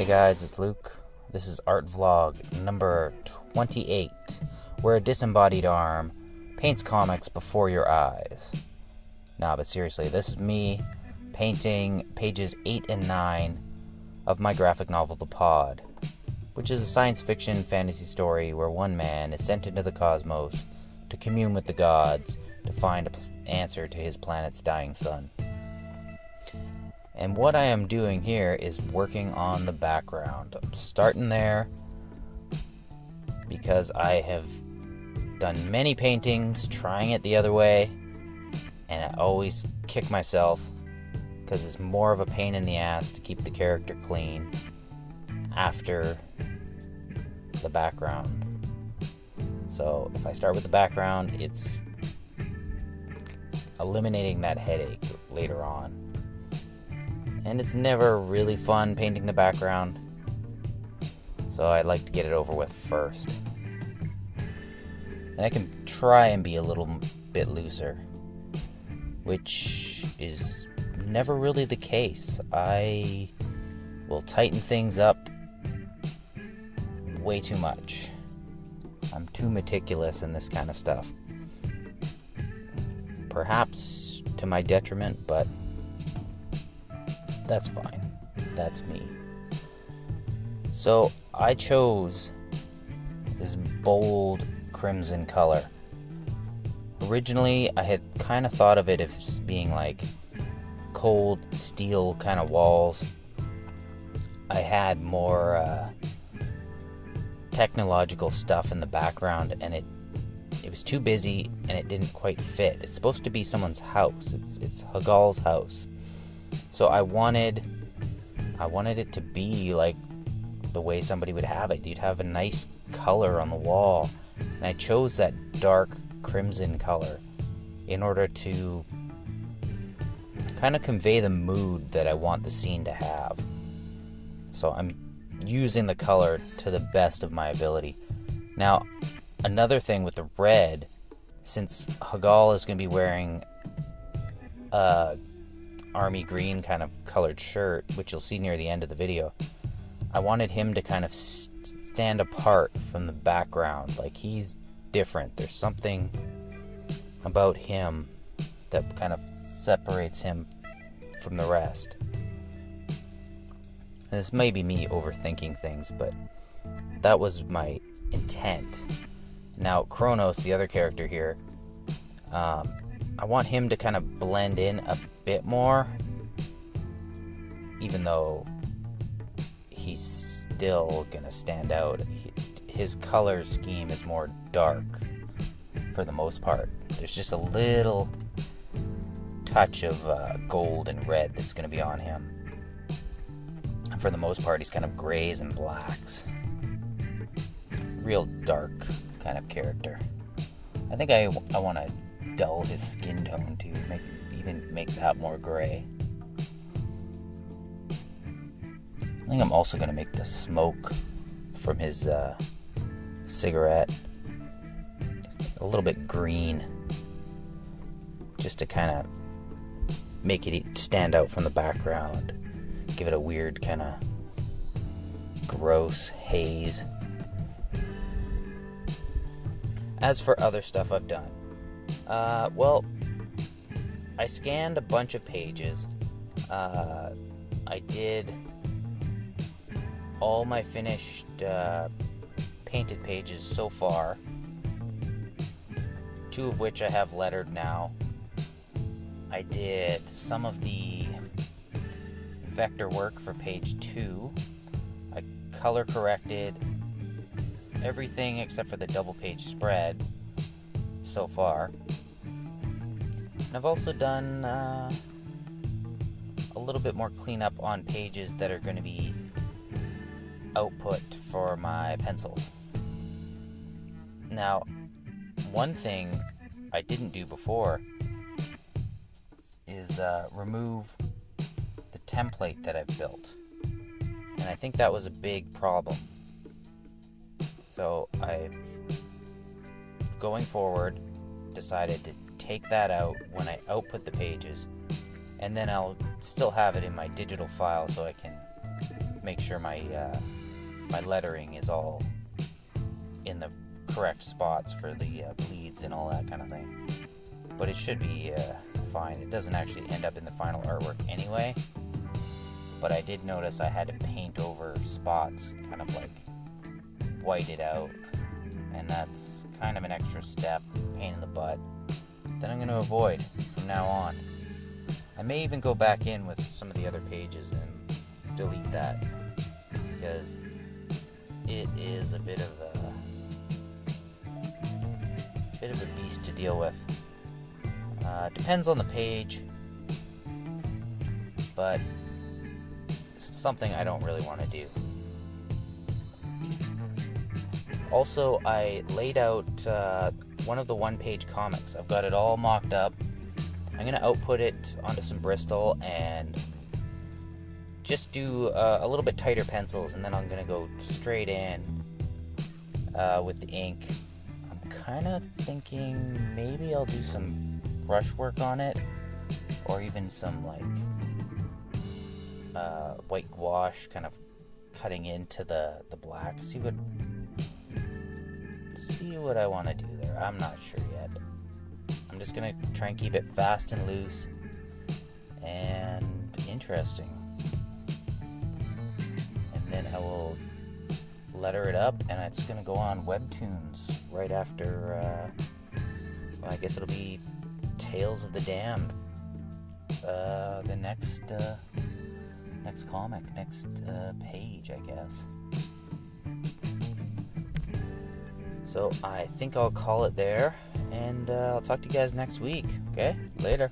Hey guys, it's Luke. This is art vlog number 28, where a disembodied arm paints comics before your eyes. Nah, but seriously, this is me painting pages 8 and 9 of my graphic novel, The Pod, which is a science fiction fantasy story where one man is sent into the cosmos to commune with the gods to find an answer to his planet's dying sun. And what I am doing here is working on the background. I'm starting there because I have done many paintings trying it the other way, and I always kick myself because it's more of a pain in the ass to keep the character clean after the background. So if I start with the background, it's eliminating that headache later on. And it's never really fun painting the background, so I like to get it over with first. And I can try and be a little bit looser, which is never really the case. I will tighten things up way too much. I'm too meticulous in this kind of stuff. Perhaps to my detriment, but that's fine. That's me. So I chose this bold crimson color. Originally, I had kind of thought of it as being like cold steel kind of walls. I had more technological stuff in the background, and it was too busy and it didn't quite fit. It's supposed to be someone's house. It's Hagal's house. So I wanted it to be like the way somebody would have it. You'd have a nice color on the wall. And I chose that dark crimson color in order to kind of convey the mood that I want the scene to have. So I'm using the color to the best of my ability. Now, another thing with the red, since Hagal is going to be wearing army green kind of colored shirt, which you'll see near the end of the video, I wanted him to kind of stand apart from the background. Like, he's different. There's something about him that kind of separates him from the rest. And this may be me overthinking things, but that was my intent. Now, Kronos, the other character here, I want him to kind of blend in a bit more, even though he's still gonna stand out. His color scheme is more dark for the most part. There's just a little touch of gold and red that's gonna be on him. And for the most part, he's kind of grays and blacks. Real dark kind of character. I think I want to dull his skin tone to make that more gray. I think I'm also going to make the smoke from his cigarette a little bit green, just to kind of make it stand out from the background, give it a weird kind of gross haze. As for other stuff I've done, well, I scanned a bunch of pages. I did all my finished painted pages so far, 2 of which I have lettered now. I did some of the vector work for page 2. I color corrected everything except for the double page spread so far. And I've also done a little bit more cleanup on pages that are going to be output for my pencils. Now, one thing I didn't do before is remove the template that I've built. And I think that was a big problem. So I've, going forward, decided to take that out when I output the pages, and then I'll still have it in my digital file so I can make sure my lettering is all in the correct spots for the bleeds and all that kind of thing. But it should be fine. It doesn't actually end up in the final artwork anyway. But I did notice I had to paint over spots, kind of like white it out. And that's kind of an extra step, pain in the butt, that I'm going to avoid from now on. I may even go back in with some of the other pages and delete that, because it is a bit of a beast to deal with. Depends on the page, but it's something I don't really want to do. Also, I laid out one of the one-page comics. I've got it all mocked up. I'm going to output it onto some Bristol and just do a little bit tighter pencils, and then I'm going to go straight in with the ink. I'm kind of thinking maybe I'll do some brush work on it, or even some like white gouache, kind of cutting into the black. See what I want to do there. I'm not sure yet. I'm just going to try and keep it fast and loose and interesting. And then I will letter it up, and it's going to go on Webtoons right after, I guess it'll be Tales of the Damned. The next comic, next page, I guess. So I think I'll call it there, and I'll talk to you guys next week. Okay? Later.